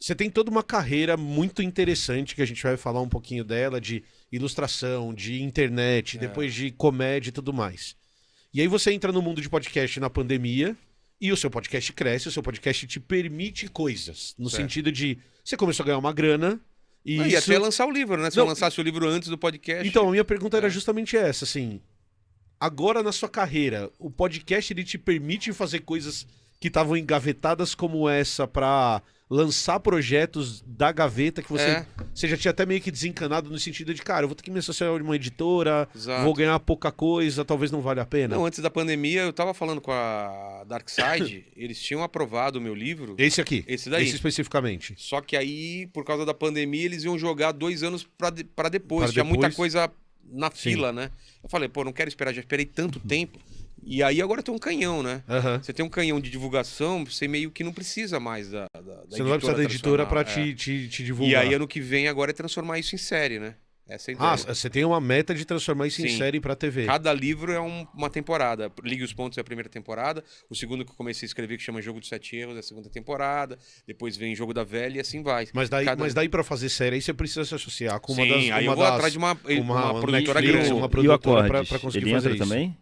Você tem toda uma carreira muito interessante, que a gente vai falar um pouquinho dela, de ilustração, de internet, depois de comédia e tudo mais. E aí você entra no mundo de podcast na pandemia, e o seu podcast cresce, o seu podcast te permite coisas. No sentido de, você começou a ganhar uma grana, e Não, isso... E até lançar o livro, né? Se eu lançasse o livro antes do podcast... Então, a minha pergunta era justamente essa, assim... Agora, na sua carreira, o podcast ele te permite fazer coisas que estavam engavetadas como essa pra lançar projetos da gaveta que você já tinha até meio que desencanado no sentido de, cara, eu vou ter que me associar a uma editora, vou ganhar pouca coisa, talvez não valha a pena. Não, antes da pandemia, eu tava falando com a Darkside, eles tinham aprovado o meu livro. Esse aqui? Esse daí. Esse especificamente. Só que aí, por causa da pandemia, eles iam jogar 2 anos pra depois. Tinha muita coisa na fila, né? Eu falei, pô, não quero esperar, já esperei tanto tempo. E aí agora tem um canhão, né? Você tem um canhão de divulgação, você meio que não precisa mais da você não vai precisar da editora pra te divulgar. E aí ano que vem agora é transformar isso em série, né? Essa é a ideia. Você tem uma meta de transformar isso em série pra TV. Cada livro é uma temporada. Ligue os Pontos é a primeira temporada. O segundo que eu comecei a escrever, que chama Jogo dos 7 Erros, é a segunda temporada. Depois vem Jogo da Velha e assim vai. Mas daí pra fazer série, aí você precisa se associar com uma das... aí eu vou atrás de uma produtora grande. Uma produtora pra conseguir ele fazer entra isso. Também?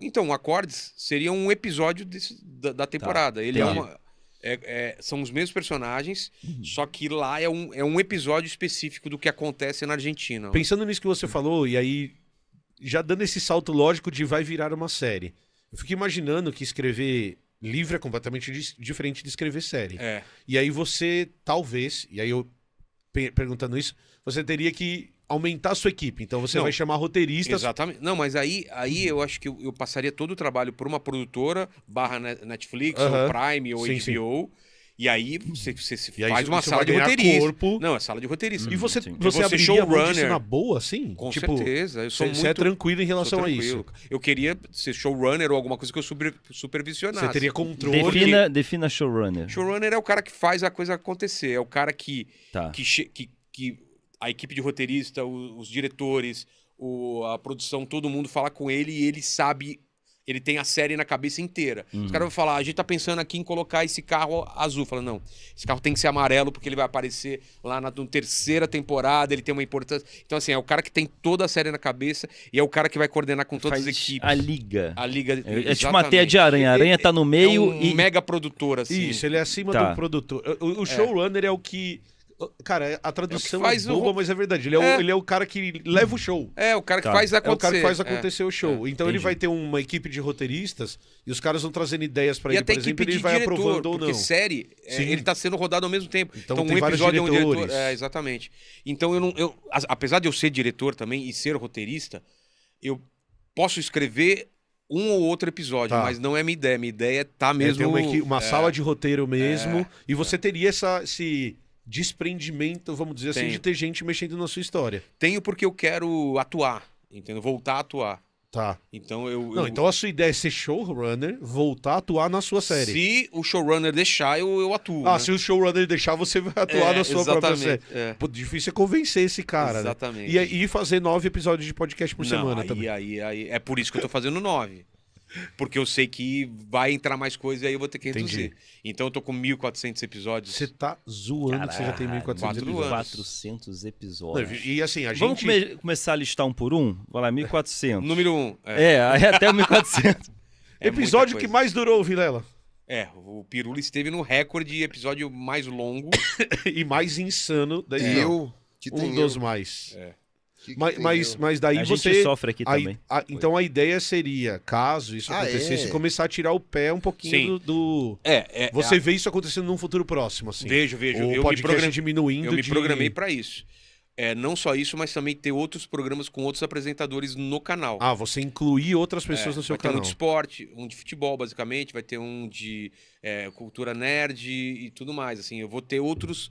Então, o Acordes seria um episódio da temporada. Ele são os mesmos personagens, só que lá é um episódio específico do que acontece na Argentina. Pensando nisso que você falou, e aí já dando esse salto lógico de vai virar uma série. Eu fico imaginando que escrever livro é completamente diferente de escrever série. E aí você, talvez, e aí eu perguntando isso, você teria que aumentar a sua equipe. Então você vai chamar roteiristas. Exatamente. Não, mas aí eu acho que eu passaria todo o trabalho por uma produtora / Netflix, ou Prime, ou HBO. E aí você faz uma sala de roteirista. Não, é sala de roteirista. E você abriria mão disso na boa, assim? Com certeza. Eu sou você é tranquilo em relação a isso. Eu queria ser showrunner ou alguma coisa que eu supervisionasse. Você teria controle. Defina showrunner. Showrunner é o cara que faz a coisa acontecer. É o cara que a equipe de roteirista, os diretores, a produção, todo mundo fala com ele e ele sabe, ele tem a série na cabeça inteira. Os caras vão falar, a gente tá pensando aqui em colocar esse carro azul. Fala, não, esse carro tem que ser amarelo porque ele vai aparecer lá na terceira temporada, ele tem uma importância. Então, assim, é o cara que tem toda a série na cabeça e é o cara que vai coordenar com todas as equipes. A liga. A liga, é tipo uma teia de aranha. A aranha tá no meio e... mega produtor, assim. Isso, ele é acima do produtor. O showrunner é o que... Cara, a tradução é boba, mas é verdade. Ele é o cara que leva o show. É, o cara que faz acontecer. É o cara que faz acontecer o show. Então ele vai ter uma equipe de roteiristas e os caras vão trazendo ideias pra ele, por exemplo, ele vai aprovando ou não. Porque série, ele tá sendo rodado ao mesmo tempo. Então um episódio é um diretor. Exatamente. Então apesar de eu ser diretor também e ser roteirista, eu posso escrever um ou outro episódio, mas não é minha ideia. Minha ideia é tá mesmo... Ter uma sala de roteiro mesmo e você teria esse desprendimento, vamos dizer assim, de ter gente mexendo na sua história. Tenho porque eu quero atuar, entendeu? Voltar a atuar. Tá. Então então a sua ideia é ser showrunner, voltar a atuar na sua série. Se o showrunner deixar, eu atuo. Se o showrunner deixar, você vai atuar na sua própria série. Pô, difícil é convencer esse cara. Exatamente. Né? E fazer 9 episódios de podcast por semana também. Aí, é por isso que eu tô fazendo 9. Porque eu sei que vai entrar mais coisa e aí eu vou ter que reduzir. Entendi. Então eu tô com 1.400 episódios. Você tá zoando que você já tem 1.400 episódios. 400 episódios. E assim, a Vamos gente... começar a listar um por um? Vai lá, 1.400. Número 1. Até o 1.400. Episódio que mais durou, Vilela. O Pirula esteve no recorde de episódio mais longo. E mais insano da Eu, dos mais. Mas daí a você... gente sofre aqui também. Então a ideia seria, caso isso acontecesse, começar a tirar o pé um pouquinho do... Você vê isso acontecendo num futuro próximo, assim. Vejo. O podcast diminuindo. Eu me programei pra isso. Não só isso, mas também ter outros programas com outros apresentadores no canal. Você incluir outras pessoas no seu canal. Vai ter um de esporte, um de futebol, basicamente. Vai ter um de cultura nerd e tudo mais. Assim, eu vou ter outros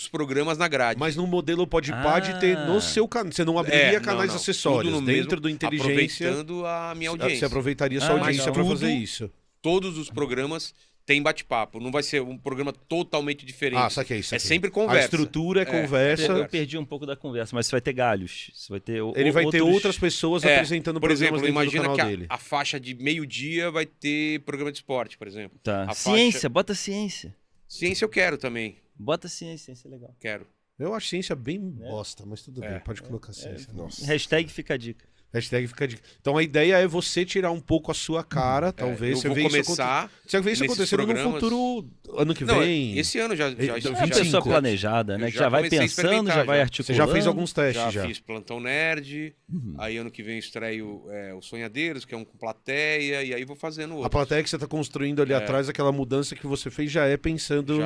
programas na grade. Mas no modelo Podpah de ter no seu canal. Você não abriria canais acessórios dentro do Inteligência. Aproveitando a minha audiência. Você aproveitaria sua audiência para fazer isso. Todos os programas têm bate-papo. Não vai ser um programa totalmente diferente. Saquei. É sempre conversa. A estrutura é conversa. Eu perdi um pouco da conversa, mas você vai ter galhos. Você vai ter Ele vai ter outras pessoas apresentando por programas exemplo, dentro do canal imagina dele. que a faixa de meio-dia vai ter programa de esporte, por exemplo. Tá. Ciência, bota ciência. Ciência eu quero também. Bota ciência é legal. Quero. Eu acho ciência bem bosta, mas tudo bem, pode colocar ciência. Nossa. Hashtag fica a dica. Hashtag fica de... Então a ideia é você tirar um pouco a sua cara, talvez. Eu vou começar. Você vê isso acontecendo no futuro, ano que Não, vem. esse ano já É uma pessoa planejada, né? Que já vai comecei a pensando, experimentar, já vai já. articulando. Você já fez alguns testes Já fiz Plantão Nerd, aí ano que vem eu estreio o Sonhadeiros, que é um com plateia, e aí vou fazendo A outro. plateia que você está construindo ali atrás, aquela mudança que você fez, já é pensando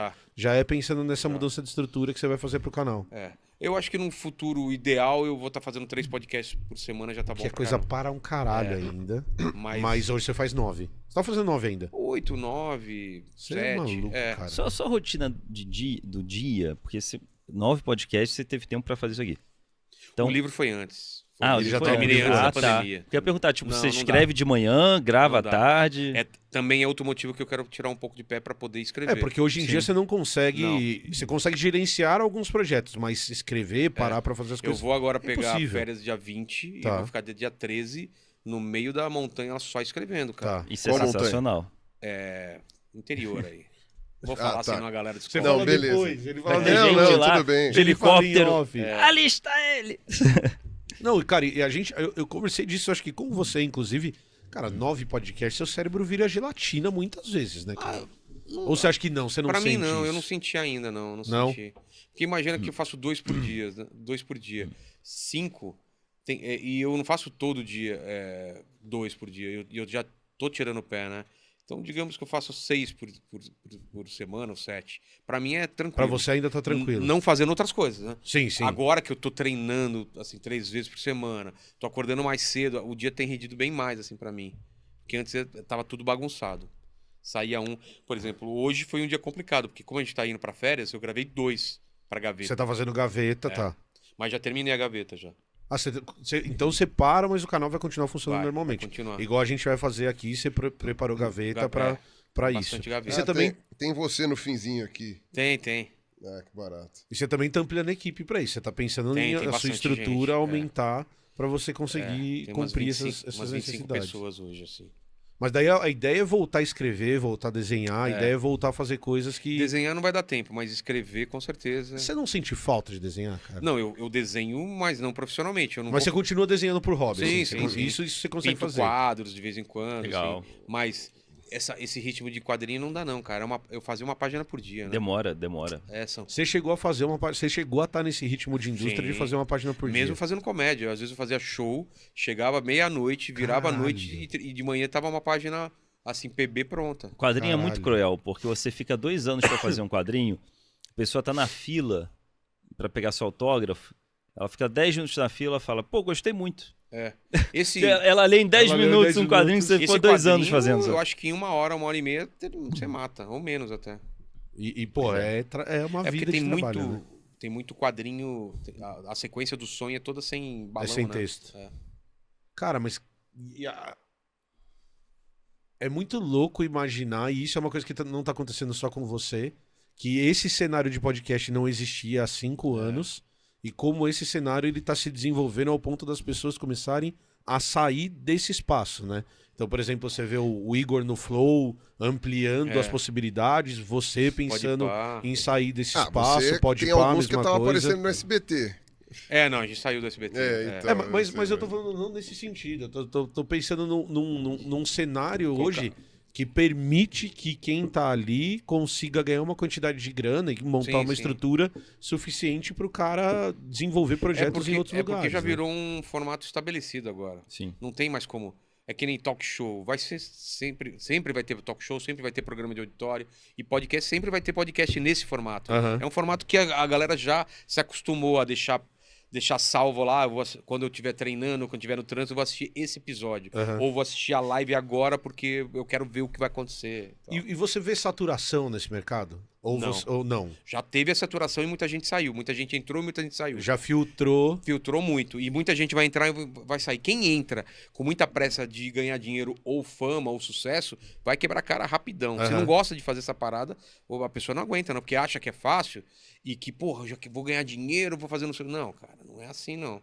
nessa mudança de estrutura que você vai fazer pro canal. Eu acho que num futuro ideal eu vou estar fazendo 3 podcasts por semana, já tá bom. Que é coisa para um caralho ainda. Mas hoje você faz 9. Você tá fazendo 9 ainda? 8, 9, Você 7. é maluco, cara. Só a rotina do dia, porque 9 podcasts você teve tempo pra fazer isso aqui. Então, O livro foi antes. o já livro terminei foi antes da tá. pandemia. Queria perguntar, tipo, Não, você não escreve de manhã, grava à Não dá. tarde? Também é outro motivo que eu quero tirar um pouco de pé para poder escrever. Porque hoje em dia você não consegue. Você consegue gerenciar alguns projetos, mas escrever, parar pra fazer as Eu coisas. vou agora pegar impossível. férias dia 20 e Tá. vou ficar dia 13 no meio da montanha só escrevendo, cara. Tá. Isso é Qual sensacional. Interior aí. Vou falar tá. senão a galera Você descobre. Não, fala beleza. depois. Ele fala Vai ter depois. gente não, lá tudo bem. de Ele fala em helicóptero. off. Alista ele! Não, cara, e a gente. Eu conversei disso, acho que com você, inclusive. Cara, 9 podcasts, seu cérebro vira gelatina muitas vezes, né, cara? Ou você acha que não? Você não Pra sente mim não, isso? eu não senti ainda, não. Não? Senti. Porque imagina que eu faço 2 por dia, né? 2 por dia. 5, e eu não faço todo dia 2 por dia. Eu já tô tirando o pé, né? Então, digamos que eu faço 6 por semana ou 7. Pra mim é tranquilo. Pra você ainda tá tranquilo. Não fazendo outras coisas, né? Sim, sim. Agora que eu tô treinando, assim, 3 vezes por semana, tô acordando mais cedo, o dia tem rendido bem mais, assim, pra mim. Porque antes tava tudo bagunçado. Saía por exemplo, hoje foi um dia complicado, porque como a gente tá indo pra férias, eu gravei 2 pra gaveta. Você tá fazendo gaveta, tá. Mas já terminei a gaveta já. Ah, então você para, mas o canal vai continuar funcionando Vai normalmente. continuar. Igual a gente vai fazer aqui, você preparou gaveta pra isso. Bastante gaveta. E você também, Tem você no finzinho aqui. Tem. Ah, que barato. e você também tá ampliando a equipe pra isso. Você tá pensando Tem a sua bastante estrutura gente, aumentar pra você conseguir Tem umas cumprir 25, essas umas 25 necessidades. pessoas hoje, assim. Mas daí a ideia é voltar a escrever, voltar a desenhar, a ideia é voltar a fazer coisas que... Desenhar não vai dar tempo, mas escrever com certeza. Você não sente falta de desenhar, cara? Não, eu desenho, mas não profissionalmente. Eu não Mas você vou... continua desenhando por hobby. Sim, assim, sim. Isso você consegue Pinto fazer. quadros de vez em quando. Legal. Assim, mas esse ritmo de quadrinho não dá, não, cara. Eu fazia uma página por dia, né? Demora. Você chegou a fazer você chegou a estar nesse ritmo de indústria de Sim. fazer uma página por Mesmo dia. fazendo comédia. Às vezes eu fazia show, chegava meia-noite, virava a Caralho. noite e de manhã tava uma página, assim, PB pronta. Quadrinho é muito Caralho. cruel, porque você fica 2 anos pra fazer um quadrinho, a pessoa tá na fila pra pegar seu autógrafo, ela fica 10 minutos na fila e fala, pô, gostei muito. Esse, Ela lê em 10 Ela lê em minutos 10 um quadrinho que você esse ficou 2 quadrinho, anos fazendo. Eu acho que em 1 hora e meia, você mata. Ou menos até. Pô, é uma É vida porque de tem trabalho, muito... né? Tem muito quadrinho... A sequência do sonho é toda sem balão, É sem né? texto. É. Cara, mas... É muito louco imaginar, e isso é uma coisa que não tá acontecendo só com você, que esse cenário de podcast não existia há 5 anos, e como esse cenário ele tá se desenvolvendo ao ponto das pessoas começarem a sair desse espaço, né? Então, por exemplo, você vê o Igor no Flow ampliando as possibilidades, você pensando Podpah. em sair desse Ah, espaço, você pode tem pá, alguns que mesma tava coisa. aparecendo no SBT. Não, a gente saiu do SBT. Então, Mas eu tô falando não nesse sentido. Eu tô pensando num cenário hoje que permite que quem tá ali consiga ganhar uma quantidade de grana e montar uma estrutura suficiente pro cara desenvolver projetos em outros lugares. Porque já né? virou um formato estabelecido agora. Sim. Não tem mais como... É que nem talk show. Vai ser sempre vai ter talk show, sempre vai ter programa de auditório. E podcast, sempre vai ter podcast nesse formato. Aham. É um formato que a galera já se acostumou a deixar salvo lá. Quando eu estiver treinando, quando estiver no trânsito, eu vou assistir esse episódio. Ou vou assistir a live agora porque eu quero ver o que vai acontecer. E você vê saturação nesse mercado? Ou Não. ou não? Já teve a saturação e muita gente saiu. Muita gente entrou e muita gente saiu. Já filtrou. Filtrou muito. E muita gente vai entrar e vai sair. Quem entra com muita pressa de ganhar dinheiro ou fama ou sucesso, vai quebrar a cara rapidão. Se não gosta de fazer essa parada, ou a pessoa não aguenta, não, porque acha que é fácil e que, porra, já que vou ganhar dinheiro, vou fazer não sei. Não, cara, não é assim, não.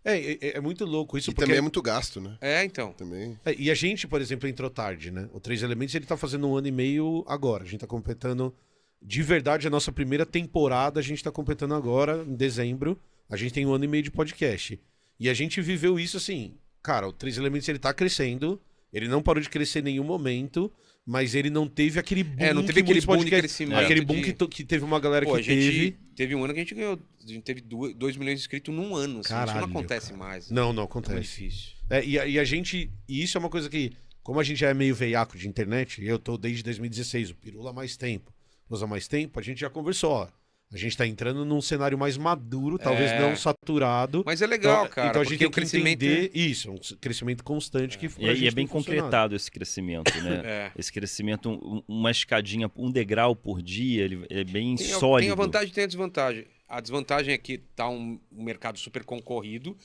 É muito louco isso. E porque também é muito gasto, né? Então. Também. E a gente, por exemplo, entrou tarde, né? O 3 Elementos ele tá fazendo 1 ano e meio agora. A gente tá completando de verdade, a nossa primeira temporada, a gente tá completando agora, em dezembro. A gente tem 1 ano e meio de podcast. E a gente viveu isso assim, cara, o Três Elementos ele tá crescendo, ele não parou de crescer em nenhum momento, mas ele não teve aquele boom. Não teve aquele boom de crescimento. Aquele boom que teve uma galera que teve. Teve um ano que a gente ganhou, a gente teve 2 milhões de inscritos num ano. Assim, Caralho, isso não acontece mais. Não acontece. É muito difícil. E a gente. E isso é uma coisa que, como a gente já é meio veiaco de internet, eu tô desde 2016, o Pirula há mais tempo, usa mais tempo, a gente já conversou, ó. A gente tá entrando num cenário mais maduro, talvez não saturado. Mas é legal, então, cara. Então a gente tem que crescimento entender isso, um crescimento constante que E é bem concretado esse crescimento, né? Esse crescimento, uma escadinha, um degrau por dia, ele é bem sólido. Tem a vantagem e tem a desvantagem. A desvantagem é que tá um mercado super concorrido.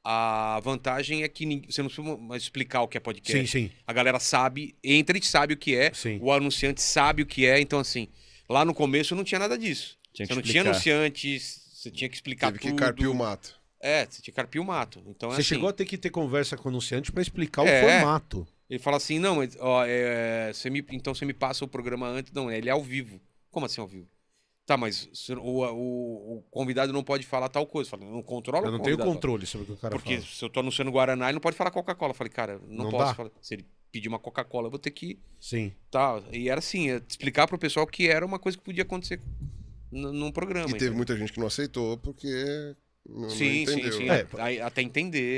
A vantagem é que você não precisa mais explicar o que é podcast. Sim. A galera sabe, entra e sabe o que é. Sim. O anunciante sabe o que é. Então, assim, lá no começo não tinha nada disso. Você não tinha anunciantes, você tinha que explicar tudo. Teve que carpir o mato. Você tinha que carpir o mato. Então, você assim, chegou a ter que ter conversa com o anunciante pra explicar o formato. Ele fala assim, não, mas ó, então você me passa o programa antes. Não, ele é ao vivo. Como assim ao vivo? Tá, mas o convidado não pode falar tal coisa. Fala, não controla Eu não tenho controle sobre o que o cara Porque fala. se eu tô anunciando Guaraná, ele não pode falar Coca-Cola. Eu falei, cara, não posso falar. Se ele pedir uma Coca-Cola, eu vou ter que... Sim. Tá, e era assim, explicar pro pessoal que era uma coisa que podia acontecer num programa. E teve muita gente que não aceitou porque não entendeu. Sim. Até entender.